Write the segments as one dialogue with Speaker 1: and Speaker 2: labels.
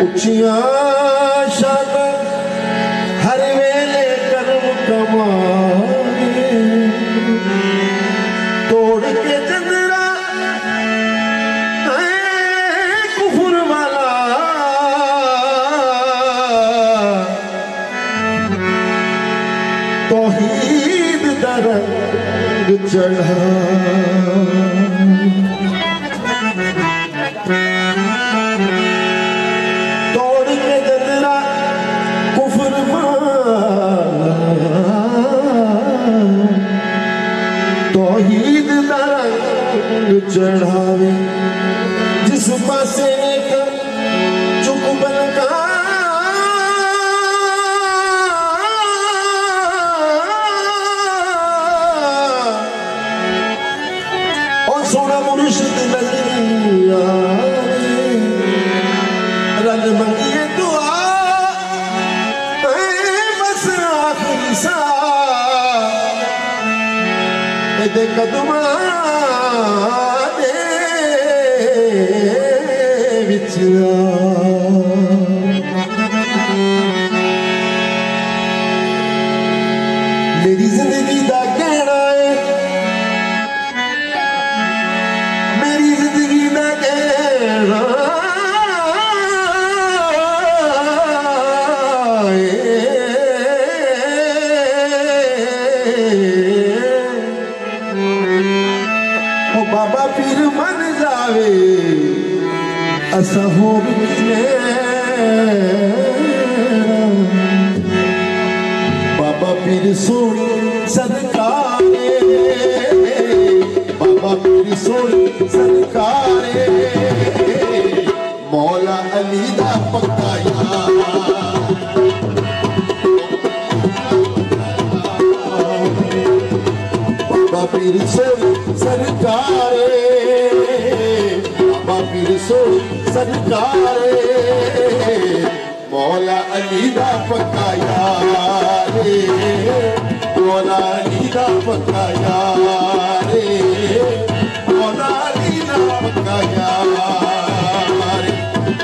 Speaker 1: उचिया शान हर वेले कर्म कमाए तोड़ के चंद्रा कुफर वाला तौहीद दा रंग चढ़ा तौहीद दा रंग चढ़ावे जिस पासे चुक बनका और सोना मुर्शिद नजरिया रल मंगिए दुआ बस आखिरी सा दे कदमा दे विच मेरी जिंदगी दा कहना है मेरी जिंदगी दा कहना बाबा पीर मन जावे असा होर किने बाबा पीर सोनी सरकारे बाबा पीर सोनी सरकारे मौला अली दा पक्का यार बाबा पीर सोनी सरकारे बाबा पीर सोनी सरकारे मौला अली दा पक्का यार मौला अली दा पक्का यार मौला अली दा पक्का यार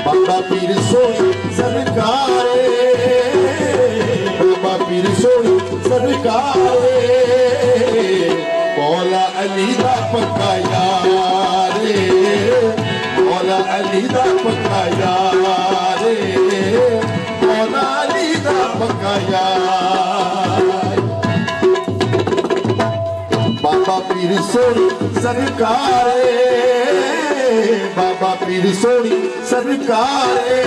Speaker 1: बाबा पीर सोनी सरकारे बाबा पीर सोनी सरकारे मौला अली दा पक्का यार मौला अली दा पक्का यार मौला अली दा पक्का यार बाबा पीर सोनी सरकारे बाबा पीर सोनी सरकारे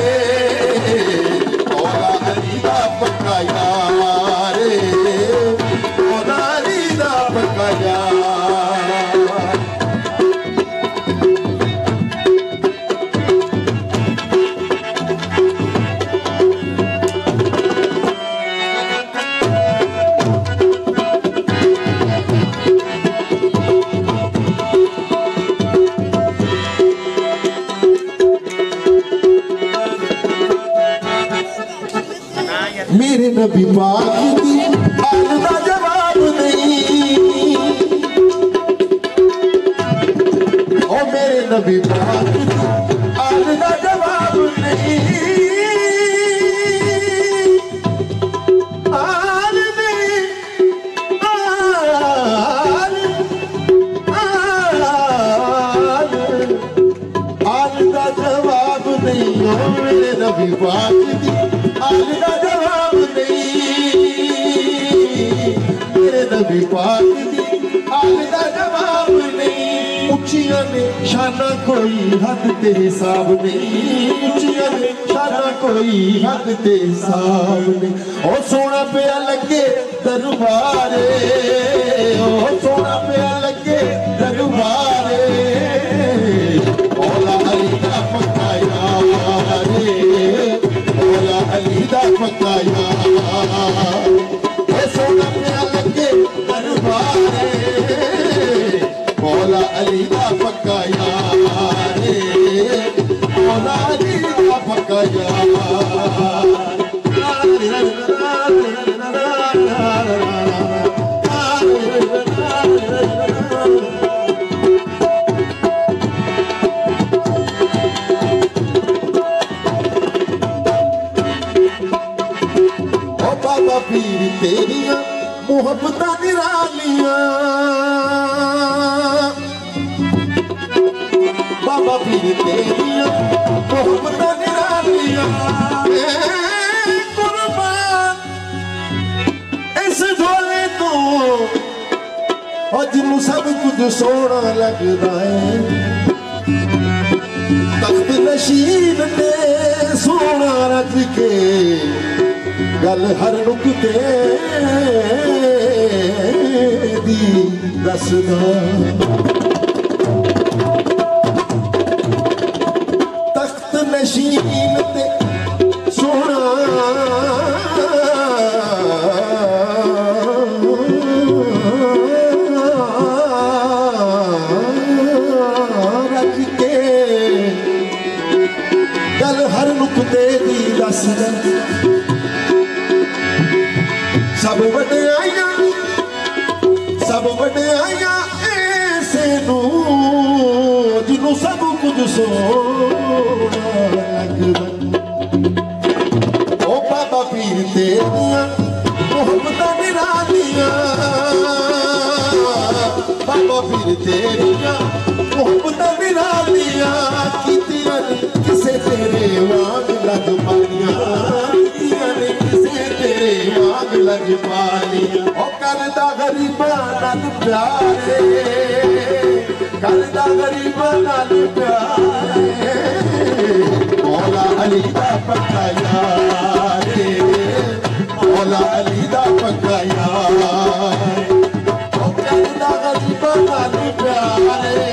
Speaker 1: मौला अली दा पक्का यार मौला अली दा पक्का यार मेरे नबी पाक दी आल दा जवाब नहीं ओ मेरे नबी पाक दी आल दा जवाब नहीं आल नहीं आल दा जवाब नहीं ओ मेरे नबी पाक दी आल दा मेरे नबी पाक दी आल दा जवाब नहीं उचिया ने शाना कोई हद ते हिसाब नहीं उचिया ने शाना कोई हद ते हिसाब नहीं ओ सोना पिया लगे दरबारे ओ सोना पिया लगे दरबारे मौला अली दा पक्का यार मौला अली बाबा पीर तेरिया मोहब्बत निरालियां, बाबा पीर तेरिया मोहब्बत निरालियां, कुर्बान इस ढोले तो अज नूं सब कुछ सोना लगदा है। तख्त नशीन ने सोना रख के गल हर नुकते दी दसदा, तख्त नशीन ते सोना रख के गल हर नुकते दी दसदा। सब वड्याइयां ऐसे नूं जिन्हों सब कुछ सोना लगदा। ओ बाबा पीर तेरियां मोहब्बतां निरालियां, बाबा पीर तेरियां मोहब्बतां निरालियां, कीतियां किसे तेरे वांग लग पालियां, लज पालियां। ओ करदा गरीबां नाल प्यारे, करदा गरीबां नाल प्यारे, मौला अली दा पक्का यार, मौला अली दा पक्का यार। ओ करदा गरीबां नाल प्यारे,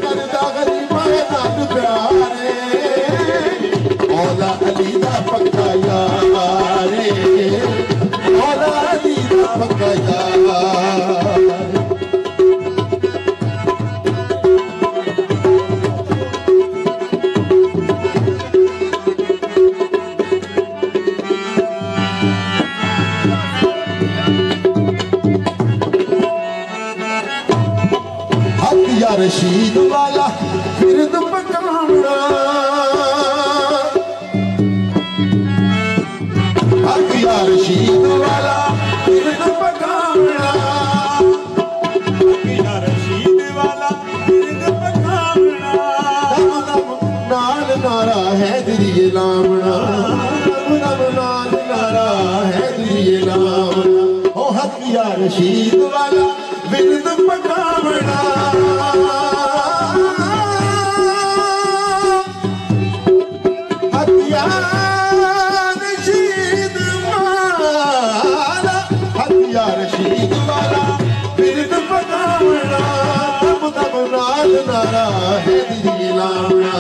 Speaker 1: करदा गरीबां नाल प्यारे, मौला अली दा पक्का यार, मौला अली दा पक्का यार। हक या रशीद वाला फिरद पकावना, हक या रशीद वाला फिरद पकावना, हक या रशीद वाला फिरद पकावना। दम दम नाल नारा है दिरिए लावना, दम दम नाल नारा है दिरिए लावना। ओ हक या रशीद वाला फिरद पकावना, हक या रशीद वाला फिरद पकावना। दम दम नाल नारा है दिरिए लावना,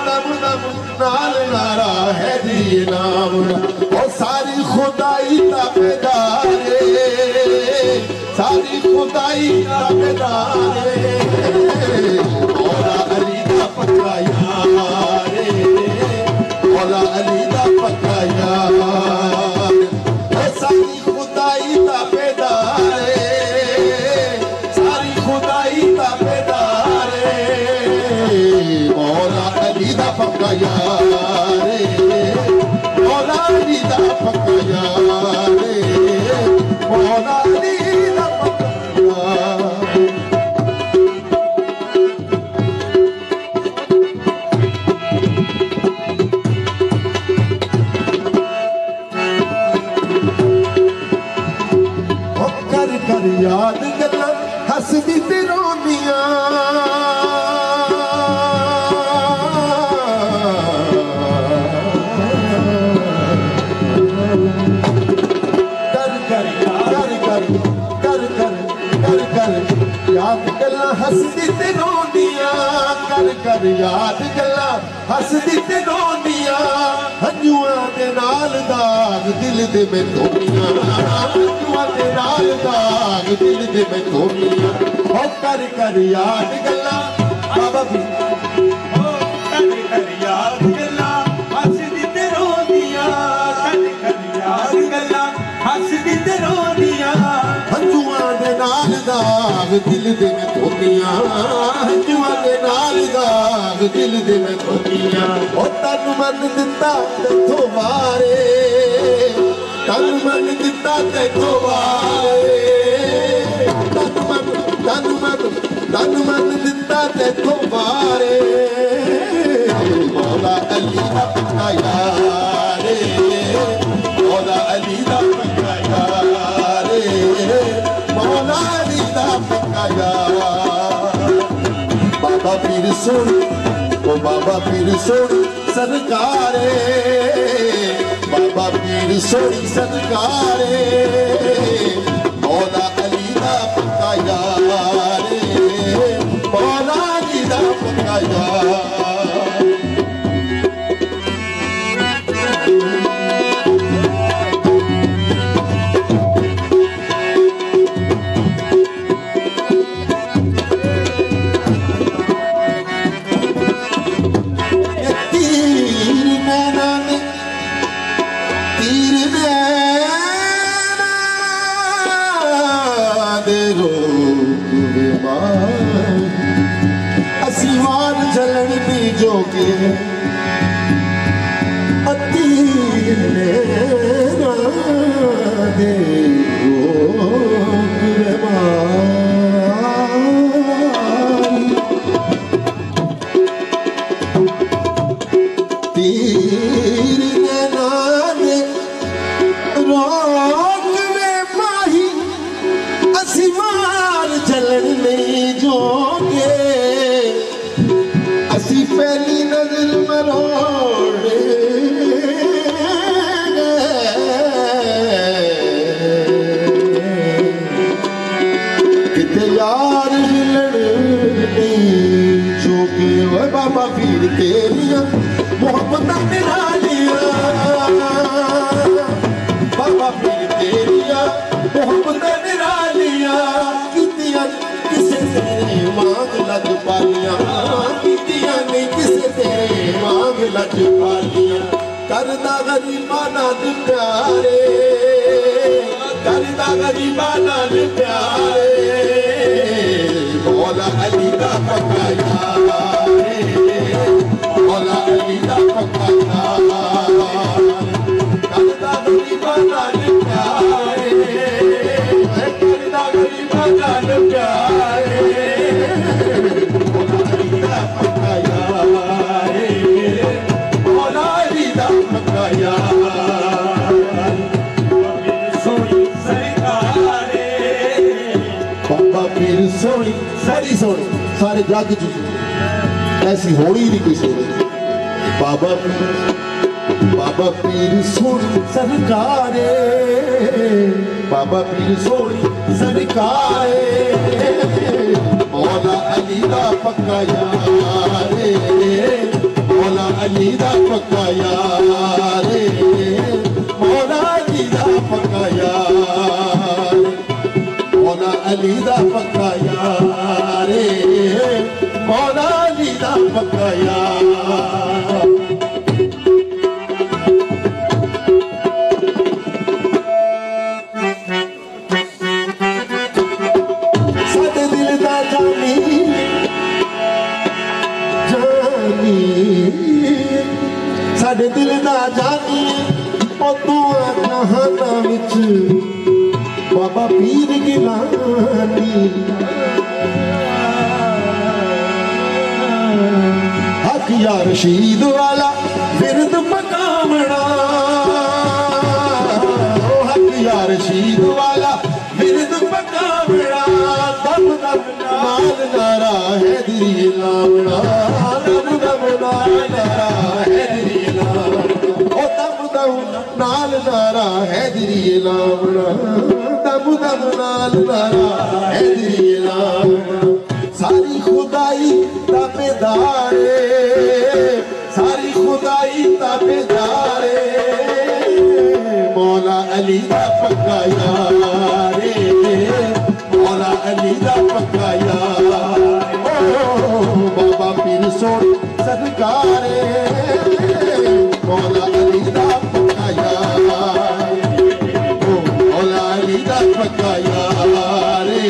Speaker 1: दम दम नाल नारा है दिरिए लावना। ओ सारी खुदाई ताबेदारे, सारी खुदाई ताबेदारे, मौला अली दा पक्का यार, मौला अली दा पक्का यार। ओ सारी खुदाई ताबेदारे, सारी खुदाई ताबेदारे, मौला अली दा पक्का यार, मौला अली दा पक्का यार, मौला अली दा पक्का यार। कर याद गल्लां हसदी ते रोंदियां, कर कर कर कर कर कर कर कर याद गल्लां हसदी ते रोंदियां, कर कर याद गल्लां हसदी ते रोंदियां। हंजुआं दे नाल दाग दिल दे में धोनियां, हंजुआं दे नाल दाग दिल दे में धोनियां। ओ कर कर याद गल्लां बाबा भी, ओ कर कर याद गल्लां हसदी ते रोंदियां, कर कर याद गल्लां हसदी ते रोंदियां। हंजुआं दे नाल दाग दिल दे में धोनियां, हंजुआं दे नाल दाग दिल दे में धोनियां। ओ तन मन दिता तथों वारे, तन मन दिता तेको वारे तन मन दिता तेको वारे मौला अली दा पक्का यारे मौला अली दा पक्का यारे मौला अली दा पक्का यार बाबा पीर सुन ओ बाबा पीर सुन सरकारे बाबा पीर सुन सरकारे मौला अली दा पक्का यारे मौला अली दा पक्का यार असीवार जलन भी जोगे अति दे तीर नाने रोक में माही असीवार जलन नहीं जोगे असी पहली नजर मरोड़े किते यार मिलन नहीं जोगे वो बाबा पीर तेरिया मोहब्बत निरालिया बाबा पीर तेरिया मोहब्बत निरालिया कितिया किसे तेरे मांग लग पालिया कितिया नहीं किसे तेरे मांग लग पालिया करदा गरीबा नाल प्यारे करदा गरीबा नाल प्यारे मौला अली दा पक्का यारे मौला अली दा पक्का यार करदा गरीबा नाल प्यारे करदा गरीबा नाल प्यारे मौला अली दा पक्का यारे मौला अली दा पक्का यार बाबा पीर सोनी सारी सोनी सारे जग जी ऐसी होनी नहीं किसी ने बाबा पीर सोनी सरकारे बाबा पीर सोनी सरकारे मौला अली दा पक्का यारे मौला अली दा पक्का यारे मौला अली दा पक्का यार मौला अली दा पक्का यारे मौला अली दा पक्का यार साडे दिल दा जानी जानी साडे दिल दा जानी ओ तू जहाना विच बाबा पीर गिलानी हक या रशीद वाला विरद मकामना हक या रशीद वाला विरद मकामना दम दम नाल नारा है दिल लावना दम दम नाल नारा है दिल लावना ओ दम दम नाल नारा है दिल लावना दम दम नाल नारा है दिल लावना सारी खुदाई ताबेदारे सारी खुदाई ताबेदारे मौला अली दा पक्का यारे मौला अली दा पक्का यार बाबा पीर सोनी सरकारे मौला अली दा पक्का यार मौला अली दा पक्का यारे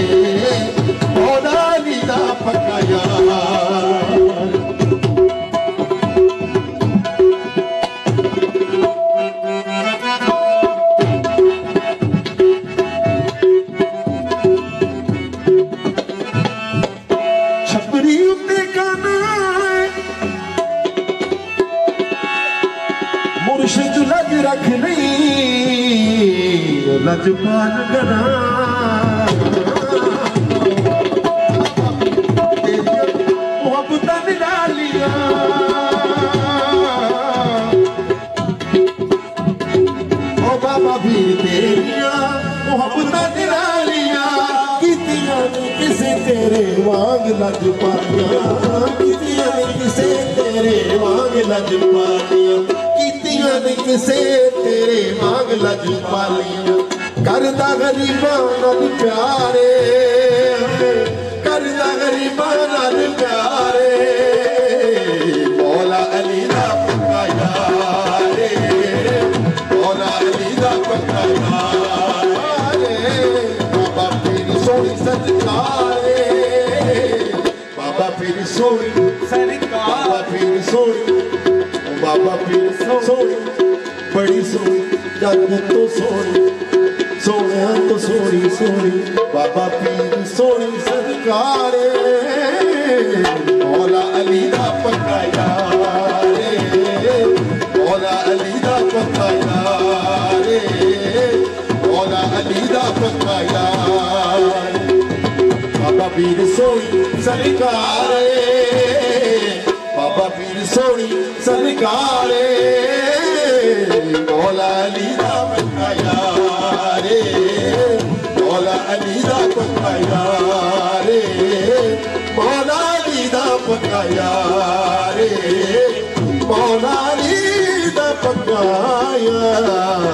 Speaker 1: मौला अली दा पक्का यार लज रख नहीं लजपाल करा मोहब्बत निरालिया ओ बाबा भी तेरिया मोहब्बत निरालिया कीतियां किसे तेरे वांग लजपालिया कीतियां किसे तेरे वांग लजपालिया कीतियां किसे तेरे वांग लजपालिया करदा गरीबां नाल प्यारे करदा गरीबां नाल प्यारे मौला अली दा पक्का यारे मौला अली दा पक्का यारे बाबा पीर सोनी सरकारे बाबा पीर सोनी सरकार बाबा पीर सोनी बाबा पीर सोनी बड़ी सोनी जग तो सोनी सोने तो सोनी सोनी बाबा पीर सोनी सरकारे मौला अली दा पक्का यारे मौला अली दा पक्का यारे मौला अली दा पक्का यारे बाबा पीर सोनी सरकारे बाबा पीर सोनी सरकारे मौला अली दा पक्का यारे मौला अली दा पक्का यारे मौला अली दा पक्का यारे मौला अली दा पक्का यारे